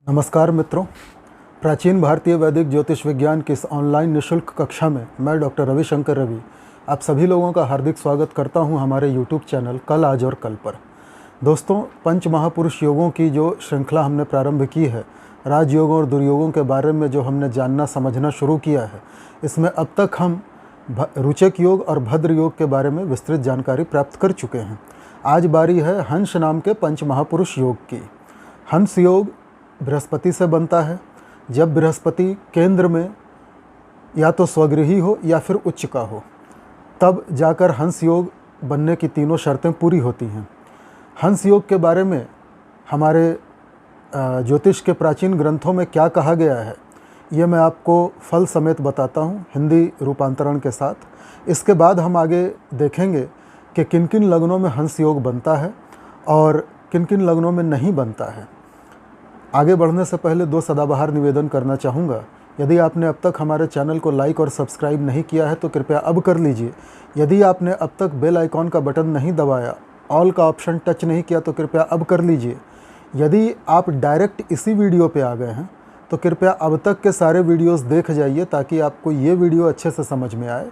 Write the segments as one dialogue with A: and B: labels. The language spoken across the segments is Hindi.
A: नमस्कार मित्रों, प्राचीन भारतीय वैदिक ज्योतिष विज्ञान की इस ऑनलाइन निःशुल्क कक्षा में मैं डॉक्टर रविशंकर रवि आप सभी लोगों का हार्दिक स्वागत करता हूं हमारे यूट्यूब चैनल कल आज और कल पर। दोस्तों, पंच महापुरुष योगों की जो श्रृंखला हमने प्रारंभ की है, राजयोगों और दुर्योगों के बारे में जो हमने जानना समझना शुरू किया है, इसमें अब तक हम रुचक योग और भद्र योग के बारे में विस्तृत जानकारी प्राप्त कर चुके हैं। आज बारी है हंस नाम के पंच महापुरुष योग की। हंस योग बृहस्पति से बनता है। जब बृहस्पति केंद्र में या तो स्वगृही हो या फिर उच्च का हो, तब जाकर हंस योग बनने की तीनों शर्तें पूरी होती हैं। हंस योग के बारे में हमारे ज्योतिष के प्राचीन ग्रंथों में क्या कहा गया है, ये मैं आपको फल समेत बताता हूँ, हिंदी रूपांतरण के साथ। इसके बाद हम आगे देखेंगे कि किन किन लग्नों में हंस योग बनता है और किन किन लग्नों में नहीं बनता है। आगे बढ़ने से पहले दो सदाबहार निवेदन करना चाहूँगा। यदि आपने अब तक हमारे चैनल को लाइक और सब्सक्राइब नहीं किया है तो कृपया अब कर लीजिए। यदि आपने अब तक बेल आइकॉन का बटन नहीं दबाया, ऑल का ऑप्शन टच नहीं किया तो कृपया अब कर लीजिए। यदि आप डायरेक्ट इसी वीडियो पे आ गए हैं तो कृपया अब तक के सारे वीडियोस देख जाइए ताकि आपको ये वीडियो अच्छे से समझ में आए।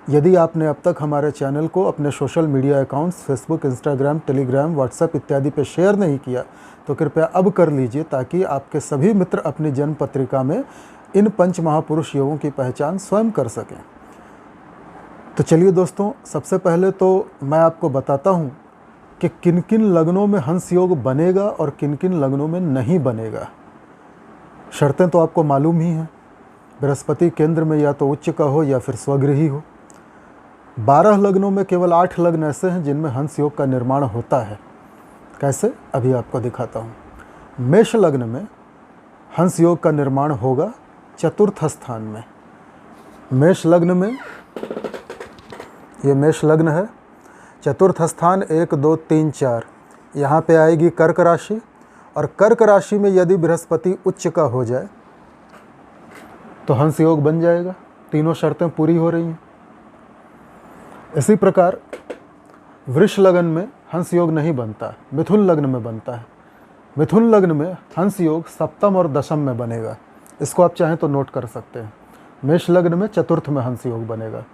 A: यदि आपने अब तक हमारे चैनल को अपने social media accounts Facebook, Instagram, Telegram, WhatsApp इत्यादि पे शेयर नहीं किया तो कृपया अब कर लीजिए ताकि आपके सभी मित्र अपनी जन्म पत्रिका में इन पंच महापुरुष योगों की पहचान स्वयं कर सकें। तो चलिए दोस्तों, सबसे पहले तो मैं आपको बताता हूँ कि किन किन लग्नों में हंस योग बनेगा और किन किन लग्नों में नहीं बनेगा। शर्तें तो आपको मालूम ही हैं। बृहस्पति केंद्र में या तो उच्च का हो या फिर स्वगृही हो। 12 लग्नों में केवल 8 लग्न ऐसे हैं जिनमें हंस योग का निर्माण होता है। कैसे, अभी आपको दिखाता हूँ। मेष लग्न में हंस योग का निर्माण होगा चतुर्थ स्थान में। मेष लग्न में, ये मेष लग्न है, चतुर्थ स्थान 1 2 3 4 यहाँ पे आएगी कर्क राशि। और कर्क राशि में यदि बृहस्पति उच्च का हो जाए तो हंस योग बन जाएगा। तीनों शर्तें पूरी हो रही हैं। इसी प्रकार वृष लग्न में हंस योग नहीं बनता, मिथुन लग्न में बनता है। मिथुन लग्न में हंस योग सप्तम और दशम में बनेगा। इसको आप चाहें तो नोट कर सकते हैं। मेष लग्न में चतुर्थ में हंस योग बनेगा।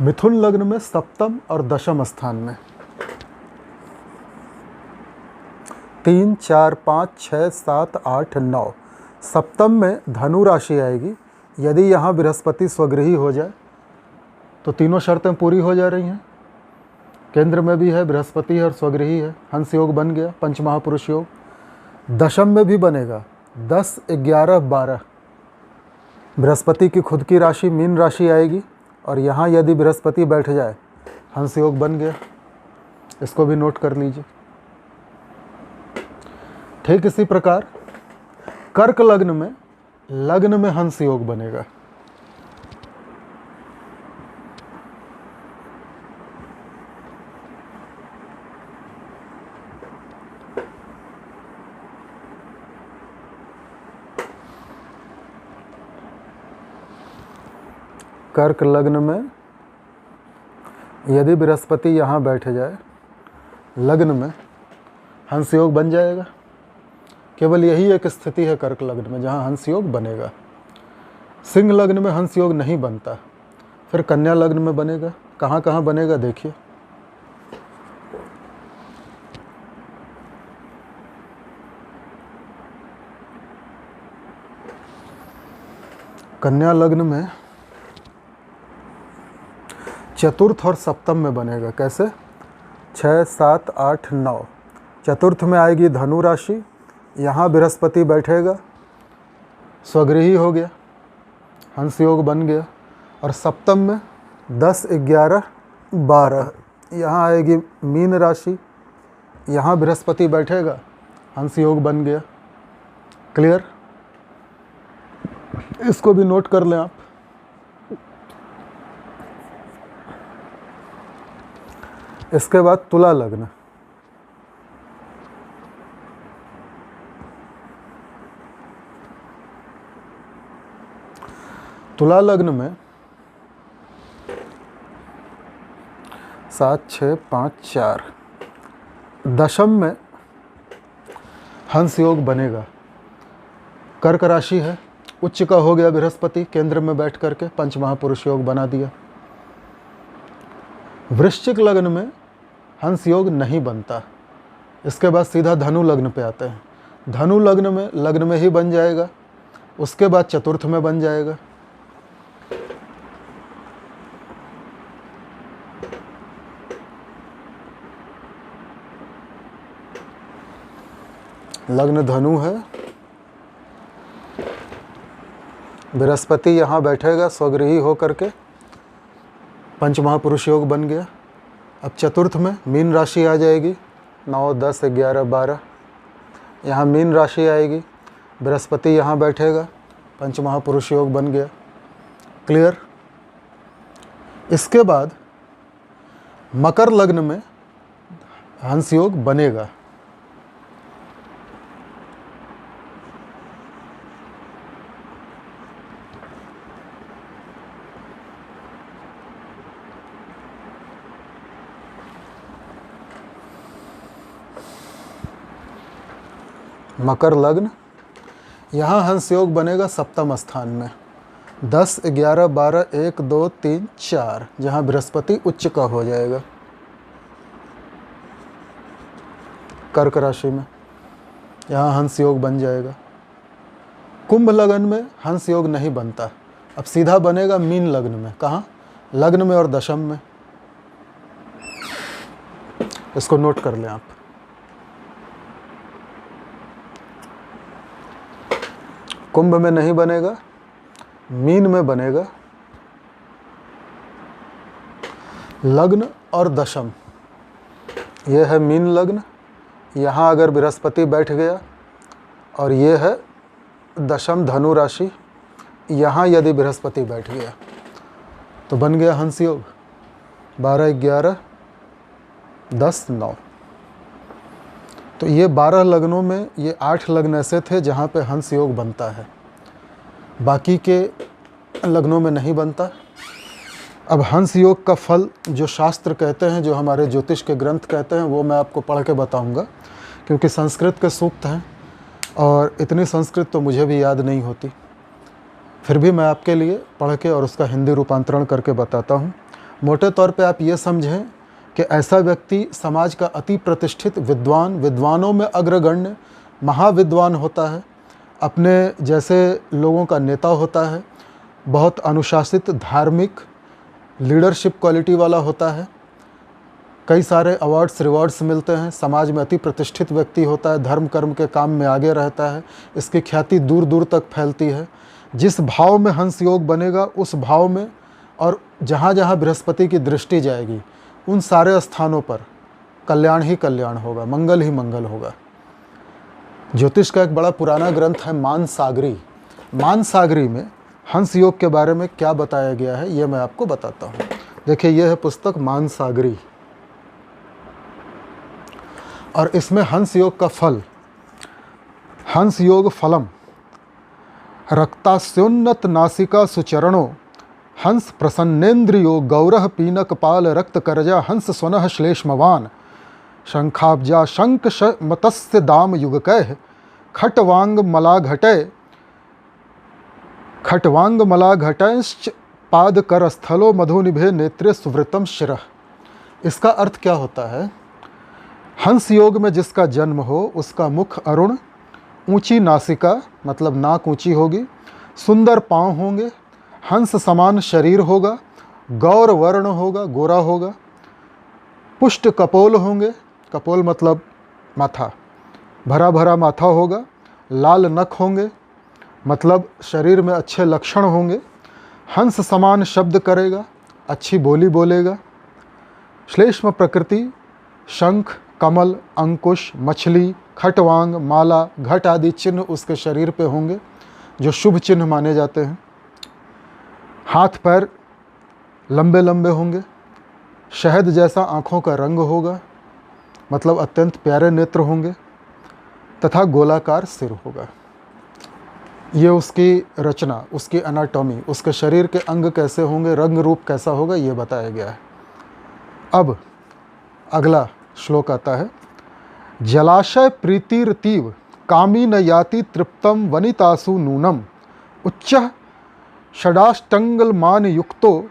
A: मिथुन लग्न में सप्तम और दशम स्थान में 3 4 5 6 7 8 9 सप्तम में धनु राशि आएगी। यदि यहाँ बृहस्पति स्वगृही हो जाए तो तीनों शर्तें पूरी हो जा रही हैं। केंद्र में भी है, बृहस्पति है और स्वगृही है, हंस योग बन गया, पंच महापुरुष योग। दशम में भी बनेगा, 10 11 12 बृहस्पति की खुद की राशि मीन राशि आएगी और यहाँ यदि बृहस्पति बैठ जाए, हंस योग बन गया। इसको भी नोट कर लीजिए। ठीक इसी प्रकार कर्क लग्न में हंस योग बनेगा। कर्क लग्न में यदि बृहस्पति यहाँ बैठ जाए, लग्न में हंस योग बन जाएगा। केवल यही एक स्थिति है कर्क लग्न में जहाँ हंस योग बनेगा। सिंह लग्न में हंस योग नहीं बनता। फिर कन्या लग्न में बनेगा। कहाँ कहाँ बनेगा देखिए। कन्या लग्न में चतुर्थ और सप्तम में बनेगा। कैसे, 6 7 8 9 चतुर्थ में आएगी धनु राशि, यहाँ बृहस्पति बैठेगा, स्वगृही हो गया, हंस योग बन गया। और सप्तम में 10 11 12 यहाँ आएगी मीन राशि, यहाँ बृहस्पति बैठेगा, हंस योग बन गया। क्लियर, इसको भी नोट कर लें आप। इसके बाद तुला लग्न। तुला लग्न में 7 6 5 4 दशम में हंस योग बनेगा। कर्क राशि है, उच्च का हो गया बृहस्पति, केंद्र में बैठ करके पंच महापुरुष योग बना दिया। वृश्चिक लग्न में हंस योग नहीं बनता, इसके बाद सीधा धनु लग्न पे आते हैं। धनु लग्न में ही बन जाएगा, उसके बाद चतुर्थ में बन जाएगा। लग्न धनु है, बृहस्पति यहाँ बैठेगा स्वगृही हो करके, पंच महापुरुष योग बन गया। अब चतुर्थ में मीन राशि आ जाएगी, 9 10 11 12, यहाँ मीन राशि आएगी, बृहस्पति यहाँ बैठेगा, पंच महापुरुष योग बन गया। क्लियर। इसके बाद मकर लग्न में हंस योग बनेगा। मकर लग्न, यहाँ हंस योग बनेगा सप्तम स्थान में, 10 11 12 1 2 3 4, जहाँ बृहस्पति उच्च का हो जाएगा कर्क राशि में, यहाँ हंस योग बन जाएगा। कुंभ लग्न में हंस योग नहीं बनता, अब सीधा बनेगा मीन लग्न में। कहाँ? लग्न में और दशम में। इसको नोट कर लें आप। कुंभ में नहीं बनेगा, मीन में बनेगा, लग्न और दशम। ये है मीन लग्न, यहाँ अगर बृहस्पति बैठ गया, और ये है दशम धनु राशि, यहाँ यदि बृहस्पति बैठ गया तो बन गया हंस योग। 12 11 10 9। तो ये 12 लग्नों में ये 8 लग्न ऐसे थे जहाँ पे हंस योग बनता है, बाकी के लग्नों में नहीं बनता। अब हंस योग का फल जो शास्त्र कहते हैं, जो हमारे ज्योतिष के ग्रंथ कहते हैं, वो मैं आपको पढ़ के बताऊंगा, क्योंकि संस्कृत के सूक्त हैं और इतनी संस्कृत तो मुझे भी याद नहीं होती। फिर भी मैं आपके लिए पढ़ के और उसका हिंदी रूपांतरण करके बताता हूँ। मोटे तौर पे आप ये समझें कि ऐसा व्यक्ति समाज का अति प्रतिष्ठित विद्वान, विद्वानों में अग्रगण्य महाविद्वान होता है, अपने जैसे लोगों का नेता होता है, बहुत अनुशासित, धार्मिक, लीडरशिप क्वालिटी वाला होता है, कई सारे अवार्ड्स रिवॉर्ड्स मिलते हैं, समाज में अति प्रतिष्ठित व्यक्ति होता है, धर्म कर्म के काम में आगे रहता है, इसकी ख्याति दूर दूर तक फैलती है। जिस भाव में हंस योग बनेगा उस भाव में, और जहाँ जहाँ बृहस्पति की दृष्टि जाएगी उन सारे स्थानों पर कल्याण ही कल्याण होगा, मंगल ही मंगल होगा। ज्योतिष का एक बड़ा पुराना ग्रंथ है मानसागरी। मानसागरी में हंस योग के बारे में क्या बताया गया है ये मैं आपको बताता हूँ। देखिए, यह है पुस्तक मानसागरी, और इसमें हंस योग का फल, हंस योग फलम रक्तास्योन्नत नासिका सुचरणो हंस प्रसन्नेन्द्रियो गौरह पीनक पाल रक्त करजा हंस स्वनः श्लेष्मवान शंखाब्जा शंख मतस्य दाम युगकैः खटवांग मला घटैश्च पाद कर स्थलो मधुनिभे नेत्रे सुवृतम शिरः। इसका अर्थ क्या होता है? हंस योग में जिसका जन्म हो उसका मुख अरुण, ऊंची नासिका मतलब नाक ऊंची होगी, सुंदर पांव होंगे, हंस समान शरीर होगा, गौर वर्ण होगा, गोरा होगा, पुष्ट कपोल होंगे, कपोल मतलब माथा, भरा भरा माथा होगा, लाल नख होंगे मतलब शरीर में अच्छे लक्षण होंगे, हंस समान शब्द करेगा, अच्छी बोली बोलेगा, श्लेष्म प्रकृति, शंख, कमल, अंकुश, मछली, खटवांग, माला, घट आदि चिन्ह उसके शरीर पे होंगे जो शुभ चिन्ह माने जाते हैं। हाथ पैर लंबे लंबे होंगे, शहद जैसा आँखों का रंग होगा मतलब अत्यंत प्यारे नेत्र होंगे, तथा गोलाकार सिर होगा। ये उसकी रचना, उसकी एनाटॉमी, उसके शरीर के अंग कैसे होंगे, रंग रूप कैसा होगा, ये बताया गया है। अब अगला श्लोक आता है, जलाशय प्रीतिरतीव कामी न याति तृप्तम वनितासु नूनम उच्च षडाष्टंगलमान युक्तो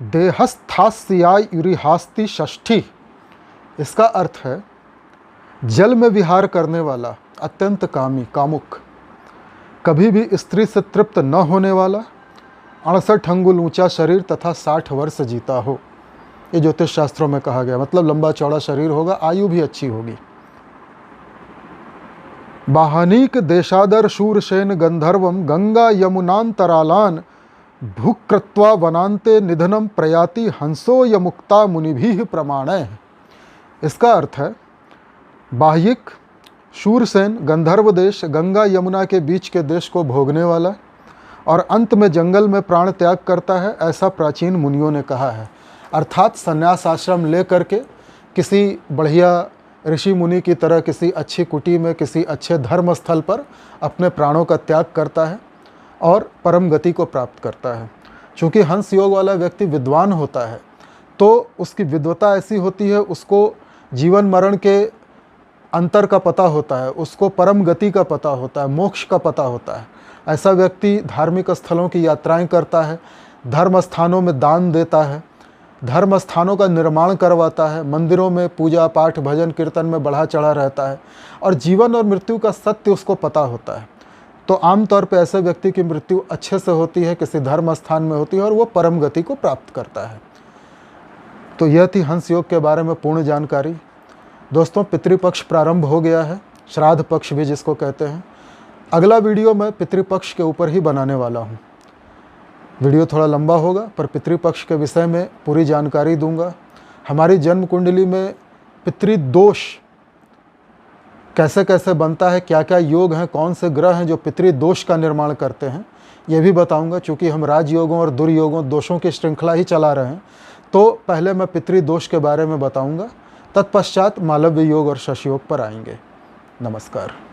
A: देहस्थास्यायुरिहास्ति षष्ठी। इसका अर्थ है जल में विहार करने वाला, अत्यंत कामी, कामुक, कभी भी स्त्री से तृप्त न होने वाला, 68 अंगुल ऊंचा शरीर तथा 60 वर्ष जीता हो। ये ज्योतिष शास्त्रों में कहा गया, मतलब लंबा चौड़ा शरीर होगा, आयु भी अच्छी होगी। बाहनीक देशादर शूरसेन गंधर्वम गंगा यमुनांतरालान भूकृत्वा वनांते निधनम प्रयाति हंसो यमुक्ता मुनिभिः प्रमाणैः। इसका अर्थ है बाह्यिक शूरसेन गंधर्व देश, गंगा यमुना के बीच के देश को भोगने वाला और अंत में जंगल में प्राण त्याग करता है, ऐसा प्राचीन मुनियों ने कहा है। अर्थात संन्यास आश्रम ले करके किसी बढ़िया ऋषि मुनि की तरह किसी अच्छी कुटी में, किसी अच्छे धर्म स्थल पर अपने प्राणों का त्याग करता है और परम गति को प्राप्त करता है। चूँकि हंस योग वाला व्यक्ति विद्वान होता है तो उसकी विद्वता ऐसी होती है, उसको जीवन मरण के अंतर का पता होता है, उसको परम गति का पता होता है, मोक्ष का पता होता है। ऐसा व्यक्ति धार्मिक स्थलों की यात्राएं करता है, धर्म स्थानों में दान देता है, धर्म स्थानों का निर्माण करवाता है, मंदिरों में पूजा पाठ भजन कीर्तन में बढ़ा चढ़ा रहता है और जीवन और मृत्यु का सत्य उसको पता होता है। तो आमतौर पर ऐसे व्यक्ति की मृत्यु अच्छे से होती है, किसी धर्म स्थान में होती है और वो परम गति को प्राप्त करता है। तो यह थी हंस योग के बारे में पूर्ण जानकारी। दोस्तों, पितृपक्ष प्रारंभ हो गया है, श्राद्ध पक्ष भी जिसको कहते हैं। अगला वीडियो मैं पितृपक्ष के ऊपर ही बनाने वाला हूँ। वीडियो थोड़ा लंबा होगा पर पितृपक्ष के विषय में पूरी जानकारी दूंगा। हमारी जन्म कुंडली में पितृदोष कैसे कैसे बनता है, क्या क्या योग हैं, कौन से ग्रह हैं जो पितृदोष का निर्माण करते हैं, ये भी बताऊंगा। चूँकि हम राजयोगों और दुर्योगों, दोषों की श्रृंखला ही चला रहे हैं, तो पहले मैं पितृदोष के बारे में बताऊंगा, तत्पश्चात मालव्य योग और शश योग पर आएंगे। नमस्कार।